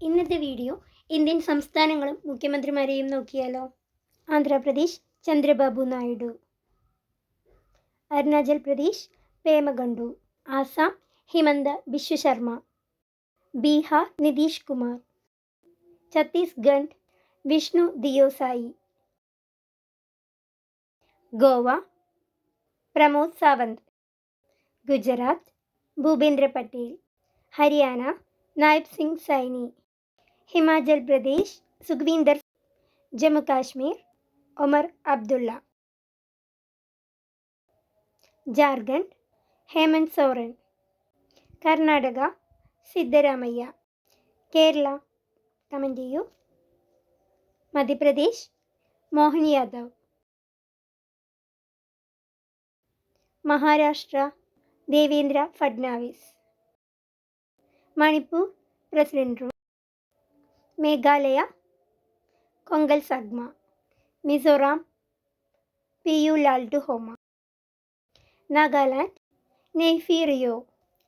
ഇന്നത്തെ video Indian സംസ്ഥാനങ്ങളും മുഖ്യമന്ത്രിമാരെയും നോക്കിയാലോ. ആന്ധ്രാപ്രദേശ് ചന്ദ്രബാബു നായിഡു, അരുണാചൽ പ്രദേശ് പേമ ഖണ്ഡു, ആസാം ഹിമന്ത ബിശ്വ ശർമ്മ, ബീഹാർ നിതീഷ് കുമാർ, ഛത്തീസ്ഗഡ് വിഷ്ണു ദിയോ സായി, ഗോവ പ്രമോദ് സാവന്ത്, ഗുജറാത്ത് ഭൂപേന്ദ്ര പട്ടേൽ, ഹരിയാന നായബ് സിംഗ് സൈനി, ഹിമാചൽ പ്രദേശ് സുഖ്വീന്ദർ, ജമ്മു കാശ്മീർ ഒമർ അബ്ദുള്ള, ജാർഖണ്ഡ് ഹേമന്ത് സോറൻ, കർണാടക സിദ്ധരാമയ്യ, കേരള കമൻറ്റ് ചെയ്യൂ, Madhya Pradesh Mohan Yadav, Maharashtra Devendra Fadnavis, Manipur president rule, Meghalaya Conrad Sangma, Mizoram P U Lalduhoma, Nagaland Neiphiu Rio,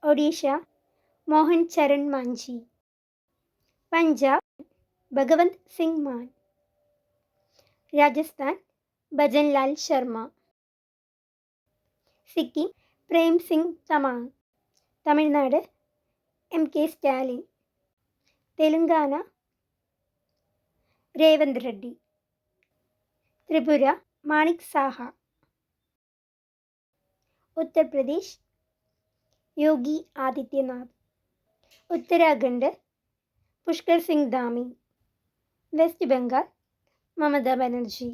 Odisha Mohan Charan മാഞ്ചി, പഞ്ചാബ് ഭഗവന്ത് സിംഗ് മാൻ, രാജസ്ഥാൻ ഭജൻലാൽ ശർമ്മ, സിക്കിം പ്രേം സിംഗ് തമാങ്, തമിഴ്നാട് എം കെ സ്റ്റാലിൻ, തെലുങ്കാന രേവന്ത് റെഡ്ഡി, ത്രിപുര മാണിക് സാഹ, ഉത്തർപ്രദേശ് യോഗി ആദിത്യനാഥ്, ഉത്തരാഖണ്ഡ് പുഷ്കർ സിംഗ് ധാമി, വെസ്റ്റ് ബംഗാൾ മമതാ ബാനർജി.